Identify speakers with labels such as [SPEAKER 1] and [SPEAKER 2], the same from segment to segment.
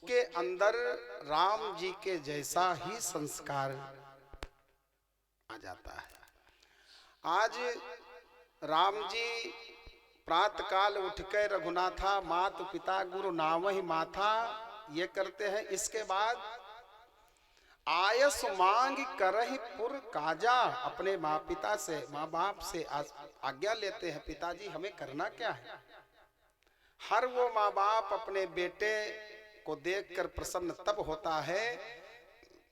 [SPEAKER 1] उसके अंदर राम जी के जैसा ही संस्कार आ जाता है। आज राम जी प्रातः काल उठकर रघुनाथा मात पिता गुरु नावहि माथा ये करते हैं। इसके बाद आयस मांग करहि पुर काजा, अपने माँ पिता से माँ बाप से आज्ञा लेते हैं, पिताजी हमें करना क्या है। हर वो माँ बाप अपने बेटे को देखकर प्रसन्न तब होता है,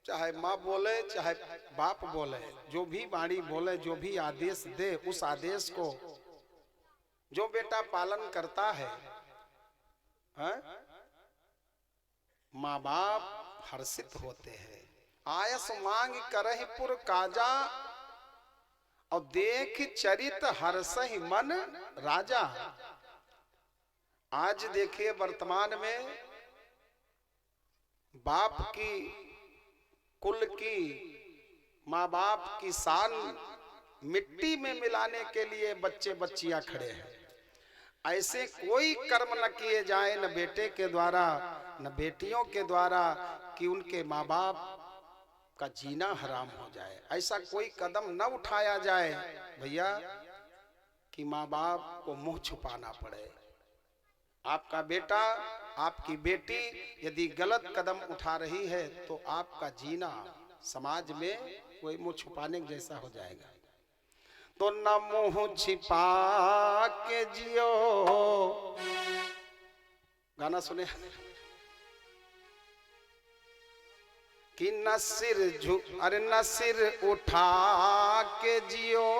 [SPEAKER 1] चाहे माँ बोले चाहे बाप बोले, जो भी वाणी बोले, जो भी आदेश दे, उस आदेश को जो बेटा पालन करता है, माँ बाप हर्षित होते हैं। आयस मांग करहि पुर काजा, और देख चरित हर्षहि मन राजा। आज देखिए वर्तमान में बाप की कुल की माँ बाप की शान मिट्टी में मिलाने के लिए बच्चे बच्चियां खड़े हैं। ऐसे कोई कर्म न किए जाए, न बेटे के द्वारा न बेटियों के द्वारा, कि उनके माँ बाप का जीना हराम हो जाए। ऐसा कोई कदम न उठाया जाए भैया कि माँ बाप को मुंह छुपाना पड़े। आपका बेटा आपकी बेटी यदि गलत कदम उठा रही है तो आपका जीना समाज में कोई मुंह छुपाने जैसा हो जाएगा। तो न मुंह छिपा के जियो, गाना सुने कि न सिर उठा के जियो।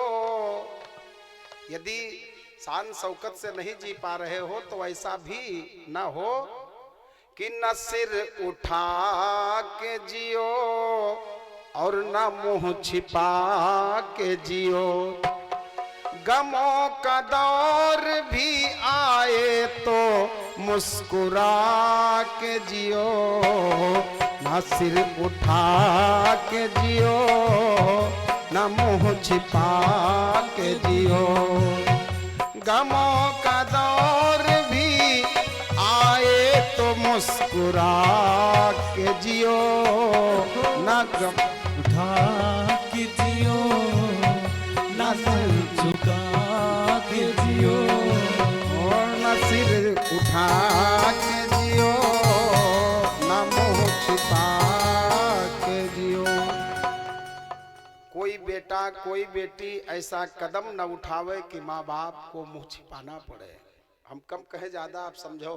[SPEAKER 1] यदि शान शौकत से नहीं जी पा रहे हो तो ऐसा भी न हो कि न सिर उठा के जियो और न मुंह छिपा के जियो। गमों का दौर भी आए तो मुस्कुरा के जियो, ना सिर उठा के जियो ना मुंह छिपा के जियो। गमों का दौर भी आए तो मुस्कुरा के जियो, ना गम
[SPEAKER 2] उठा के जियो ना सिर झुका के जियो,
[SPEAKER 1] और ना सिर उठा के जियो ना मुंह छिपा के जियो। कोई बेटा कोई बेटी ऐसा कदम न उठावे कि माँ बाप को मुंह छिपाना पड़े। हम कम कहे ज्यादा, आप समझो।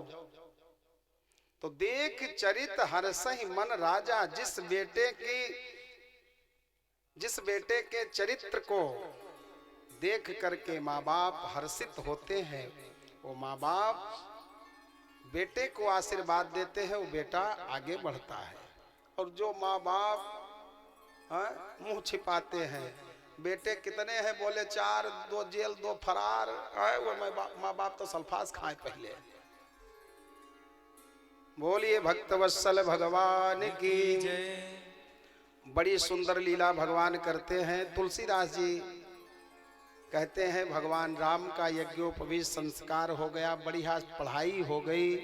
[SPEAKER 1] तो देख चरित हर्षहि मन राजा, जिस बेटे के चरित्र को देख करके माँ बाप हर्षित होते हैं, वो माँ बाप बेटे को आशीर्वाद देते हैं, वो बेटा आगे बढ़ता है। और जो माँ बाप मुंह छिपाते हैं, बेटे कितने हैं बोले 4, 2 जेल 2 फरार, वो माँ बाप तो सल्फास खाए पहले। बोलिए भक्तवत्सल भगवान की जय। बड़ी सुंदर लीला भगवान करते हैं। तुलसीदास जी कहते हैं भगवान राम का यज्ञोपवीत संस्कार हो गया, बढ़िया पढ़ाई हो गई,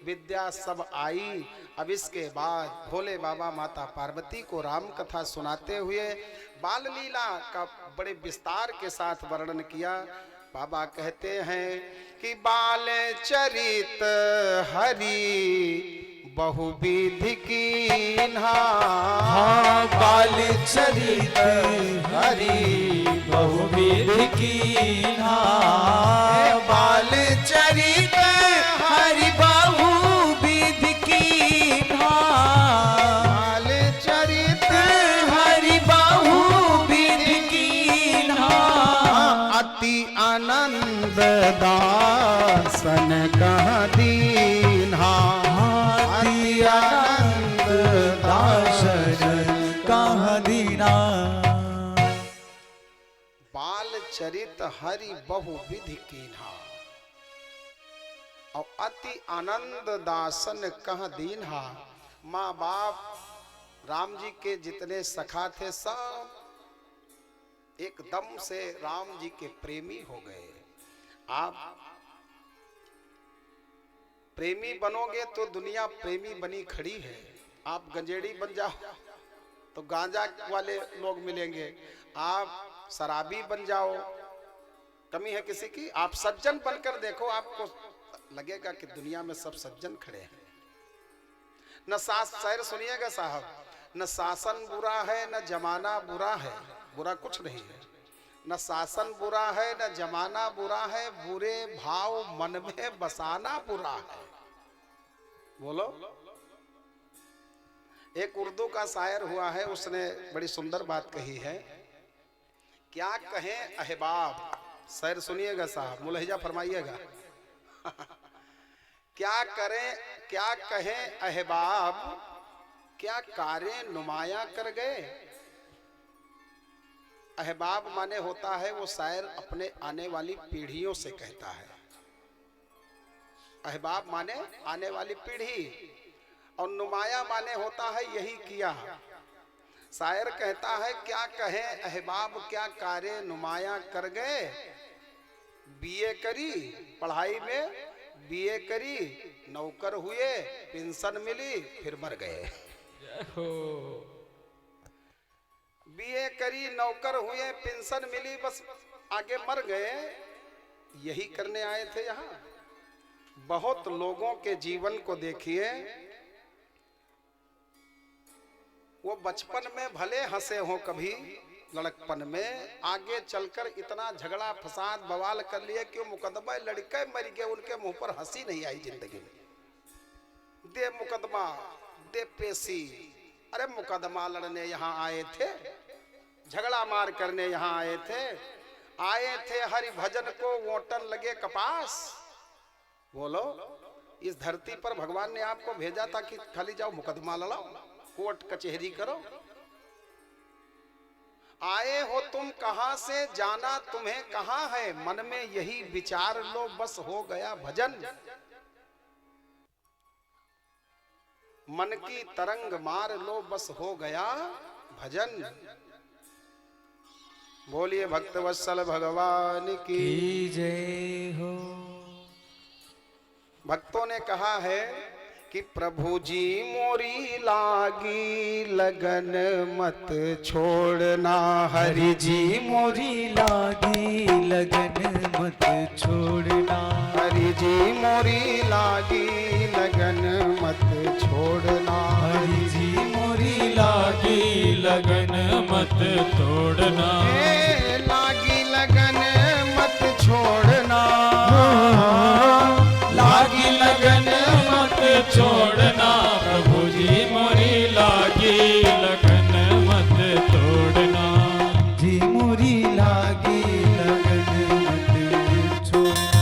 [SPEAKER 1] विद्या सब आई। अब इसके बाद भोले बाबा माता पार्वती को राम कथा सुनाते हुए बाल लीला का बड़े विस्तार के साथ वर्णन किया। बाबा कहते हैं कि बाल चरित हरि बहुविधि कीन्हा,
[SPEAKER 2] बाल चरित हरि बहुविधि कीन्हा, बाल चरित हरि बहुविधि कीन्हा,
[SPEAKER 1] बाल चरित
[SPEAKER 2] हरि बहुविधि कीन्हा,
[SPEAKER 1] अति आनंद दासन कह दीन्हा,
[SPEAKER 2] अति आनंद दासन कह दीना।
[SPEAKER 1] बाल चरित हरि बहुविधि कीन्हा, और अति आनंद दासन कह दीन्हा। माँ बाप राम जी के जितने सखा थे सब एकदम से राम जी के प्रेमी हो गए। आप प्रेमी बनोगे तो दुनिया प्रेमी बनी खड़ी है। आप गंजेड़ी बन जाओ तो गांजा वाले लोग मिलेंगे, आप शराबी बन जाओ, कमी है किसी की। आप सज्जन बनकर देखो, आपको लगेगा कि दुनिया में सब सज्जन खड़े हैं। न शायर सुनिएगा साहब, न शासन बुरा है न जमाना बुरा है, बुरा कुछ नहीं है। न शासन बुरा है न जमाना बुरा है, बुरे भाव मन में बसाना बुरा है। बोलो। एक उर्दू का शायर हुआ है, उसने बड़ी सुंदर बात कही है। क्या कहें अहबाब, शायर सुनिएगा साहब, मुलहिजा फरमाइएगा। क्या कहें अहबाब, क्या कारे नुमाया कर गए। अहबाब माने होता है, वो शायर अपने आने वाली पीढ़ियों से कहता है। अहबाब माने आने वाली पीढ़ी, और नुमाया माने होता है यही किया। शायर कहता है क्या कहें अहबाब, क्या कारे नुमाया कर गए। बीए करी पढ़ाई में, बीए करी नौकर हुए, पेंशन मिली फिर मर गए। बीए करी नौकर हुए, पेंशन मिली, बस आगे मर गए। यही करने आए थे यहाँ। बहुत लोगों के जीवन को देखिए, वो बचपन में भले हंसे हो, कभी लड़कपन में, आगे चलकर इतना झगड़ा फसाद बवाल कर लिए कि वो मुकदमा लड़के मर गए, उनके मुंह पर हंसी नहीं आई जिंदगी में। दे मुकदमा, दे पेशी। अरे मुकदमा लड़ने यहाँ आए थे, झगड़ा मार करने यहाँ आए थे हरि भजन को वोटन लगे कपास। बोलो, इस धरती पर भगवान ने आपको भेजा था कि खाली जाओ मुकदमा लड़ाओ, कोर्ट कचहरी करो। आए हो तुम कहां से, जाना तुम्हें कहां है, मन में यही विचार लो, बस हो गया भजन। मन की तरंग मार लो, बस हो गया भजन। बोलिए भक्तवत्सल भगवान की
[SPEAKER 2] जय हो।
[SPEAKER 1] भक्तों ने कहा है कि प्रभु जी मोरी लागी लगन मत छोड़ना,
[SPEAKER 2] हरि जी मोरी लागी लगन मत छोड़ना,
[SPEAKER 1] हरि जी मोरी लागी लगन मत छोड़ना,
[SPEAKER 2] हरि जी मोरी लागी लगन मत तोड़ना,
[SPEAKER 1] लागी लगन मत छोड़ना,
[SPEAKER 2] लागी लगन मत छोड़ना, प्रभु जी मोरी लागी लगन मत तोड़ना, जी मोरी लागी लगन मत छोड़ना।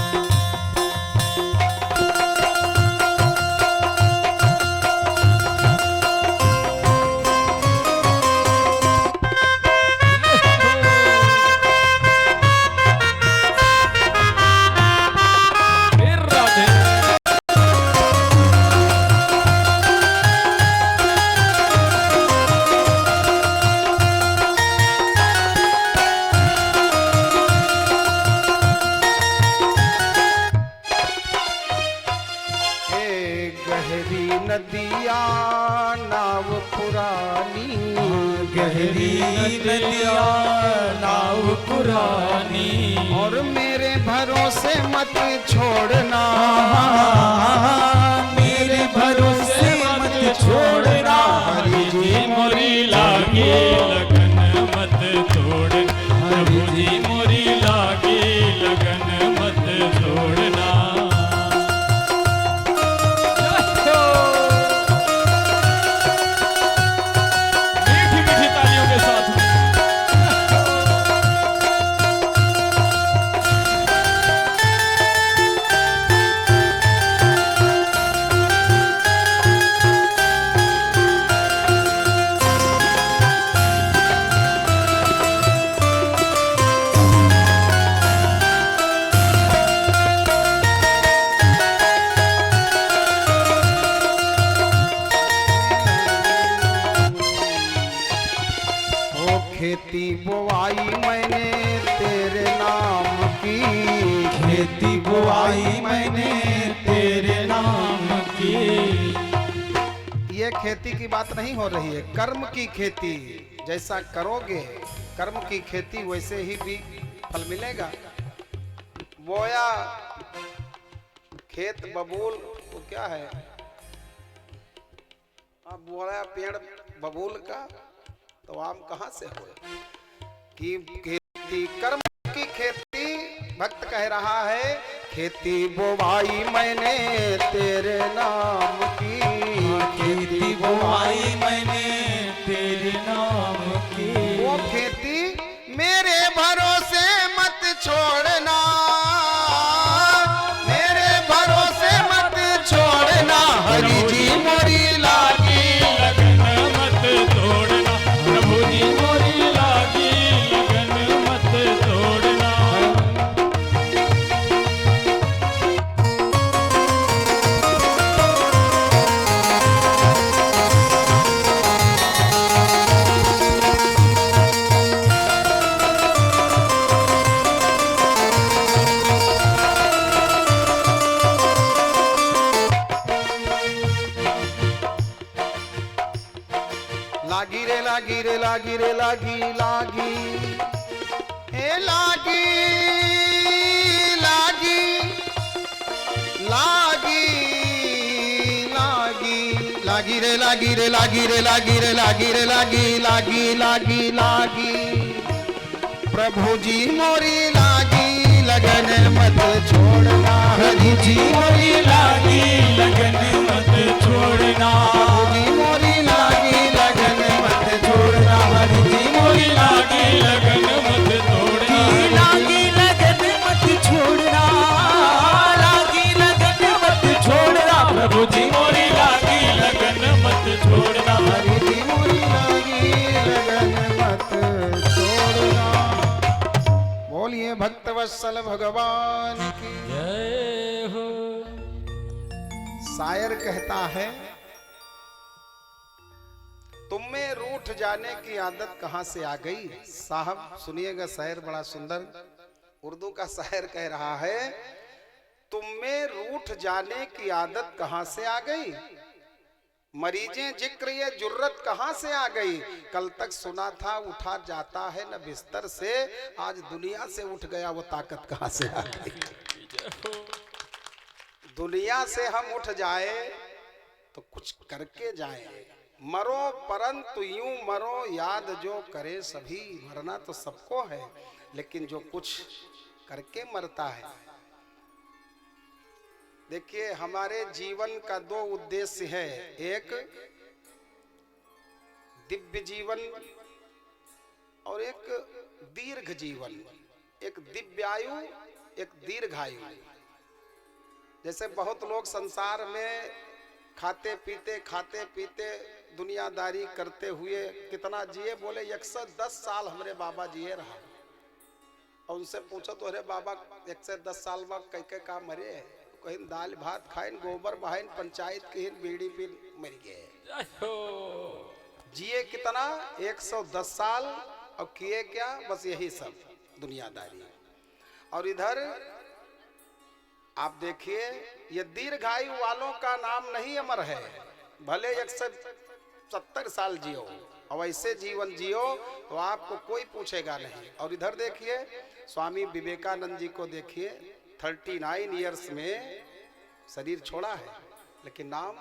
[SPEAKER 1] गहरी नदिया नाव पुरानी,
[SPEAKER 2] गहरी नदिया नाव पुरानी,
[SPEAKER 1] और मेरे भरोसे मत छोड़ना,
[SPEAKER 2] मेरे भरोसे मत छोड़ना, हरि जी मोरी लागी लगन मत तोड़ना, प्रभु जी मोरी लागी लगन मत छोड़ना।
[SPEAKER 1] खेती बुआई मैंने तेरे नाम की,
[SPEAKER 2] खेती बुआई मैंने तेरे नाम की।
[SPEAKER 1] ये खेती की बात नहीं हो रही है, कर्म की खेती। जैसा करोगे कर्म की खेती वैसे ही भी फल मिलेगा। बोया खेत बबूल, वो क्या है, बोया पेड़ बबूल का तो आम कहाँ से हो। कि खेती कर्म की खेती, भक्त कह रहा है खेती बोवाई मैंने तेरे नाम की।
[SPEAKER 2] खेती बोआई मैंने तेरे नाम की।
[SPEAKER 1] वो खेती मेरे भरोसे मत छोड़ना, मेरे भरोसे मत छोड़ना। हरि जी मोरी लागी
[SPEAKER 2] लगन मत तोड़ना, प्रभु जी मोरी लागी लगन मत तोड़ना।
[SPEAKER 1] लागी रे लागी रे लागी रे लागी लागी हे लागी लागी लागी लागी लागी रे लागी रे लागी रे लागी रे लागी रे लागी लागी लागी लागी। प्रभु जी मोरी लागी लगन मत छोड़ना। हरि जी मोरी
[SPEAKER 2] लागी लगन मत छोड़ना,
[SPEAKER 1] प्रभु जी मोरी लागी लगन मत छोड़ना। हरि जी
[SPEAKER 2] मोरी लागी लगन मत तोड़ना।
[SPEAKER 3] लागी लगन मत छोड़ना, लागी लगन मत छोड़ना।
[SPEAKER 2] प्रभु जी मोरी लागी लगन मत छोड़ना।
[SPEAKER 1] हरि जी मोरी लागी लगन मत छोड़ना। बोलिए भक्तवत्सल भगवान की
[SPEAKER 2] जय हो।
[SPEAKER 1] शायर कहता है तुम में रूठ जाने की आदत कहां से आ गई। साहब सुनिएगा, शायर बड़ा सुंदर उर्दू का शायर कह रहा है तुम में रूठ जाने की आदत कहां से आ गई। मरीजे जिक्र ये जुर्रत कहां से आ गई। कल तक सुना था उठा जाता है न बिस्तर से, आज दुनिया से उठ गया वो ताकत कहां से आ गई। दुनिया से हम उठ जाए तो कुछ करके जाए। मरो परंतु यूं मरो याद जो करे सभी। मरना तो सबको है लेकिन जो कुछ करके मरता है। देखिए हमारे जीवन का दो उद्देश्य है, एक दिव्य जीवन और एक दीर्घ जीवन। एक दिव्यायु एक दीर्घायु। जैसे बहुत लोग संसार में खाते पीते दुनियादारी करते हुए कितना जिए, बोले 110 साल हमारे बाबा जिए रहा। और उनसे पूछो तो अरे बाबा 110 साल में कई का मरे। कहीं दाल भात खाइन, गोबर बहाइन, पंचायत की बीड़ी पी मर गए। जिए कितना 110 साल और किए क्या, बस यही सब दुनियादारी। और इधर आप देखिए ये दीर्घायु वालों का नाम नहीं अमर है। भले 170 साल जियो और ऐसे जीवन जियो तो आपको कोई पूछेगा नहीं। और इधर देखिए स्वामी विवेकानंद जी को देखिए, 39 इयर्स में शरीर छोड़ा है लेकिन नाम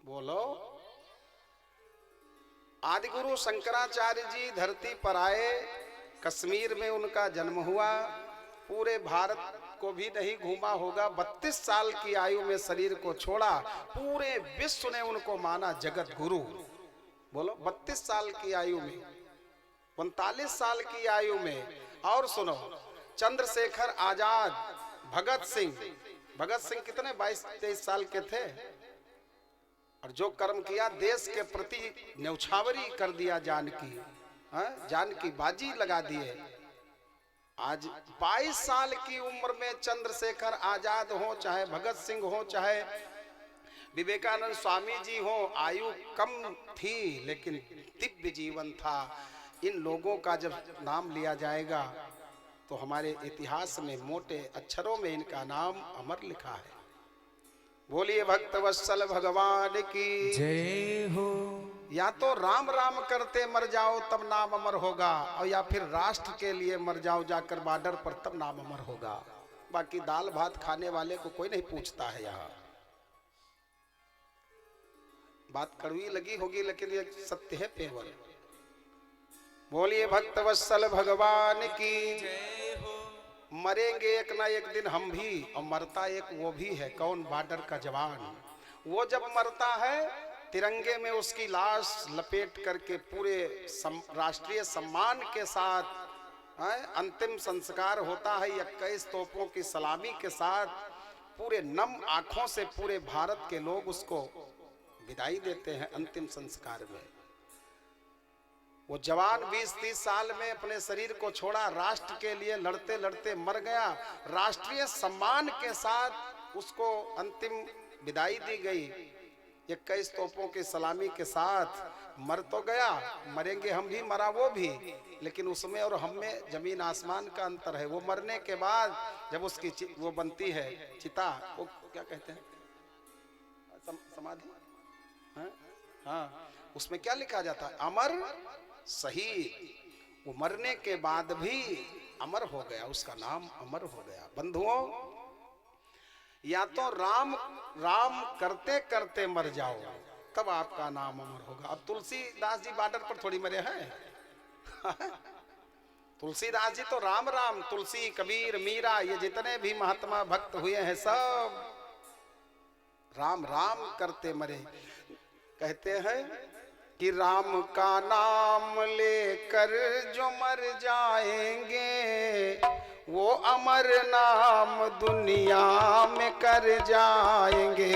[SPEAKER 1] बोलो। आदिगुरु शंकराचार्य जी धरती पर आए, कश्मीर में उनका जन्म हुआ। पूरे भारत को भी नहीं घूमा होगा, 32 साल की आयु में शरीर को छोड़ा। पूरे विश्व ने उनको माना जगत गुरु। बोलो 32 साल की आयु में, 39 साल की आयु में। और सुनो चंद्रशेखर आजाद, भगत सिंह कितने 22-23 साल के थे। और जो कर्म किया, देश के प्रति न्यौछावरी कर दिया। जानकी बाजी लगा दिए। आज 22 साल की उम्र में चंद्रशेखर आजाद हो, चाहे भगत सिंह हो, चाहे विवेकानंद स्वामी जी हो, आयु कम थी लेकिन दिव्य जीवन था। इन लोगों का जब नाम लिया जाएगा तो हमारे इतिहास में मोटे अक्षरों में इनका नाम अमर लिखा है। बोलिए भक्त वत्सल भगवान की
[SPEAKER 3] जय हो।
[SPEAKER 1] या तो राम राम करते मर जाओ तब नाम अमर होगा, और या फिर राष्ट्र के लिए मर जाओ जाकर बॉर्डर पर तब नाम अमर होगा। बाकी दाल भात खाने वाले को कोई नहीं पूछता है। यहाँ बात कड़वी लगी होगी लेकिन ये सत्य है पेवर। बोलिए भक्त वत्सल भगवान की
[SPEAKER 3] जय हो।
[SPEAKER 1] मरेंगे एक ना एक दिन हम भी, और मरता एक वो भी है। कौन? बॉर्डर का जवान। वो जब मरता है तिरंगे में उसकी लाश लपेट करके पूरे राष्ट्रीय सम्मान के साथ अंतिम संस्कार होता है। 21 तोपों की सलामी के साथ पूरे नम आंखों से पूरे भारत के लोग उसको विदाई देते हैं अंतिम संस्कार में। वो जवान 20-30 साल में अपने शरीर को छोड़ा, राष्ट्र के लिए लड़ते लड़ते मर गया। राष्ट्रीय सम्मान के साथ उसको अंतिम विदाई दी गई। 21 तोपों की सलामी के साथ मर तो गया, मरेंगे हम भी, मरा वो भी, लेकिन उसमें और हम में जमीन आसमान का अंतर है। वो मरने के बाद जब उसकी वो बनती है चिता, वो क्या कहते हैं, समाधि, हाँ, उसमें क्या लिखा जाता है? अमर शहीद। वो मरने के बाद भी अमर हो गया, उसका नाम अमर हो गया। बंधुओं, या तो राम राम करते करते मर जाओ तब आपका नाम अमर होगा। अब तुलसीदास जी बॉर्डर पर थोड़ी मरे हैं। तुलसीदास जी तो राम राम, तुलसी, कबीर, मीरा, ये जितने भी महात्मा भक्त हुए हैं सब राम राम करते मरे। कहते हैं कि राम का नाम लेकर जो मर जाएंगे वो अमर नाम दुनिया में कर जाएंगे।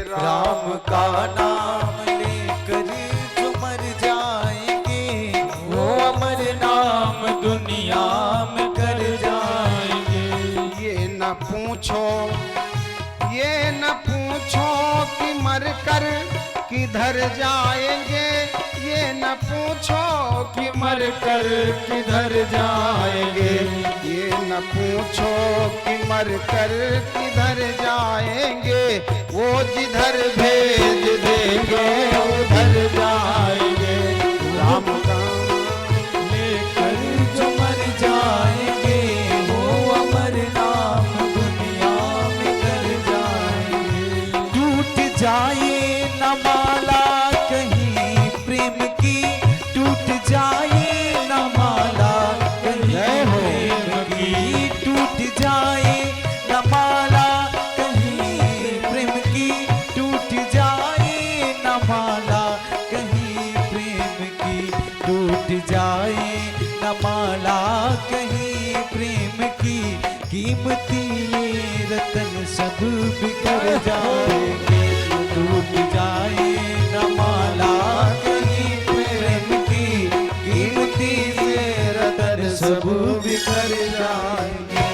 [SPEAKER 3] राम का नाम लेकर जो मर जाएंगे वो अमर नाम दुनिया में कर जाएंगे।
[SPEAKER 1] ये न पूछो कि मर कर किधर जाएंगे, ये न पूछो कि मर कर किधर जाएंगे, ये न पूछो कि मर कर किधर जाएंगे, वो जिधर भेज देंगे उधर जाएंगे। राम का
[SPEAKER 3] लेकर जो मर जाएंगे वो अमर नाम दुनिया में कर जाएंगे। टूट जाए न माला कहीं प्रेम की, टूट जाए न माला कहीं प्रेम की, टूट जाए न माला कहीं प्रेम की, टूट जाए न माला कहीं प्रेम की, टूट जाए न माला कहीं प्रेम की, कीमती ये रतन सब बिखर जाएंगे। टूट जाए न माला कहीं प्रेम की, कीमती ये रतन सब बिखर जाएंगे।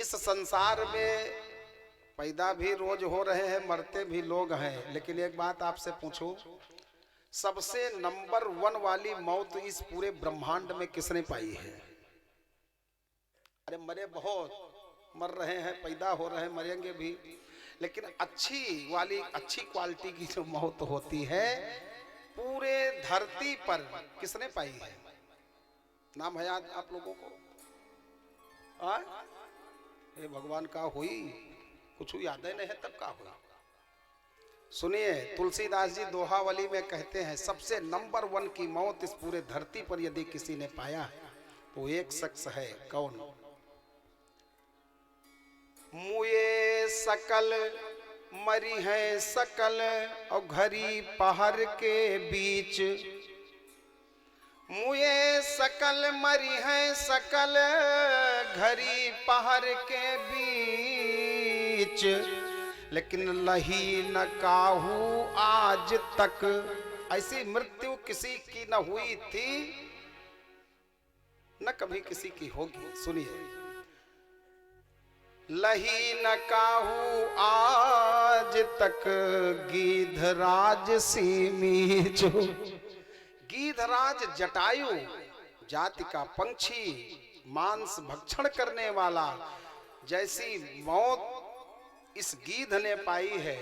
[SPEAKER 1] इस संसार में पैदा भी रोज हो रहे हैं, मरते भी लोग हैं, लेकिन एक बात आपसे पूछूं, सबसे नंबर 1 वाली मौत इस पूरे ब्रह्मांड में किसने पाई है? अरे मरे बहुत, मर रहे हैं, पैदा हो रहे हैं, मरेंगे भी, लेकिन अच्छी वाली, अच्छी क्वालिटी की जो मौत होती है पूरे धरती पर किसने पाई है? नाम है याद आप लोगों को? हे भगवान, का हुई कुछ याद ही नहीं है, तब का हुआ? सुनिए, तुलसीदास जी दोहावली में कहते हैं सबसे नंबर 1 की मौत इस पूरे धरती पर यदि किसी ने पाया है तो एक शख्स है। कौन? मुए सकल मरी है सकल और घरी पहाड़ के बीच, मुए सकल मरी है सकल घरी पहाड़ के बीच, लेकिन लही न काहू आज तक। ऐसी मृत्यु किसी की न हुई थी न कभी किसी की होगी। सुनिए, लही न काहू आज तक गीधराज सीमी जो। गीधराज जटायु जाति का पंछी मांस भक्षण करने वाला, जैसी मौत इस गीध ने पाई है।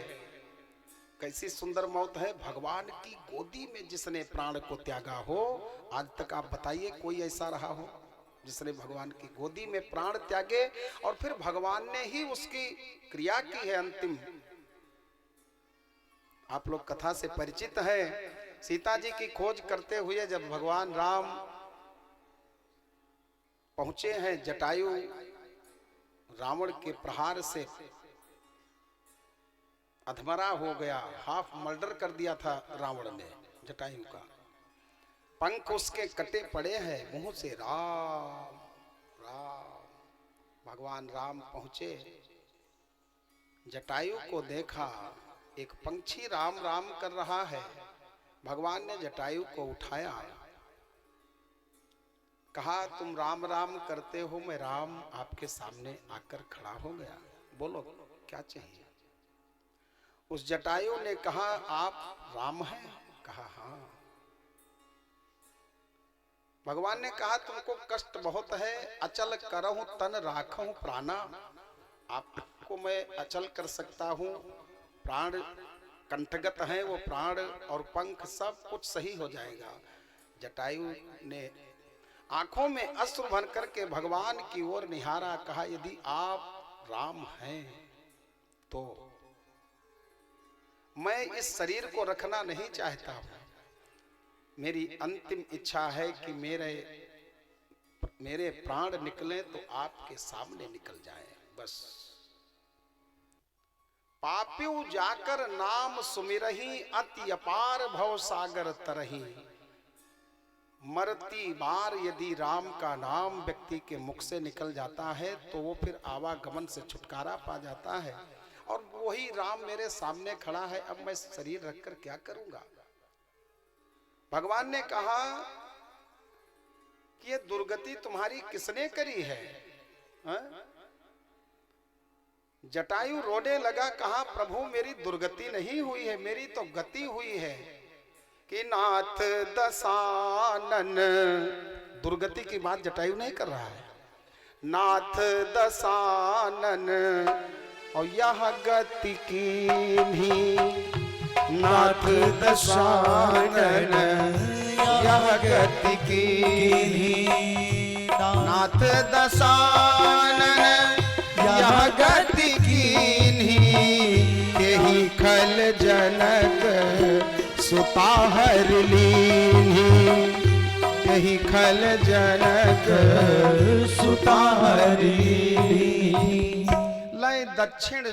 [SPEAKER 1] कैसी सुंदर मौत है, भगवान की गोदी में जिसने प्राण को त्यागा हो। आज तक आप बताइए कोई ऐसा रहा हो जिसने भगवान की गोदी में प्राण त्यागे और फिर भगवान ने ही उसकी क्रिया की है अंतिम। आप लोग कथा से परिचित हैं। सीता जी की खोज करते हुए जब भगवान राम पहुंचे हैं, जटायु रावण के प्रहार से अधमरा हो गया, हाफ मर्डर कर दिया था रावण ने जटायु का। पंख उसके कटे पड़े हैं, मुंह से राम राम। भगवान राम पहुंचे, जटायु को देखा, एक पंछी राम राम कर रहा है। भगवान ने जटायु को उठाया, कहा तुम राम राम करते हो, मैं राम आपके सामने आकर खड़ा हो गया, बोलो क्या चाहिए। उस जटायु ने कहा आप राम हैं? कहा हाँ। भगवान ने कहा तुमको कष्ट बहुत है, अचल करहूं तन राखहूं प्राणा। आपको मैं अचल कर सकता हूं, प्राण कंठगत है, वो प्राण और पंख सब कुछ सही हो जाएगा। जटायु ने आंखों में अश्रु भर करके भगवान की ओर निहारा, कहा यदि आप राम हैं तो मैं इस शरीर को रखना नहीं चाहता हूं। मेरी अंतिम इच्छा है कि मेरे प्राण निकले तो आपके सामने निकल जाए, बस। पाप्यू जाकर नाम सुमिरही, अति अपार भव सागर तरही। मरती बार यदि राम का नाम व्यक्ति के मुख से निकल जाता है तो वो फिर आवागमन से छुटकारा पा जाता है। और वही राम मेरे सामने खड़ा है, अब मैं शरीर रखकर क्या करूंगा। भगवान ने कहा कि ये दुर्गति तुम्हारी किसने करी है, हा? जटायु रोने लगा, कहा प्रभु मेरी दुर्गति नहीं हुई है, मेरी तो गति हुई है कि नाथ दशानन। दुर्गति की बात जटायु नहीं कर रहा है, नाथ दशानन और यह गति कीन्ही। नाथ दशानन यह गति कीन्ही, नाथ दशानन यह गति कीन्ही। यही खल जनक सुता हर लीन्ही, यही खल जनक सुता हर लीन्ही। लय दक्षिण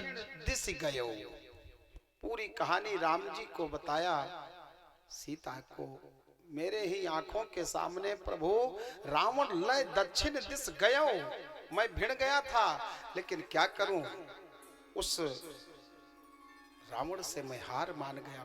[SPEAKER 1] दिश गयो, पूरी कहानी राम जी को बताया सीता को। मेरे ही आंखों के सामने प्रभु रावण लय दक्षिण दिश गयो, मैं भिड़ गया था, लेकिन क्या करूं, उस रावण से मैं हार मान गया।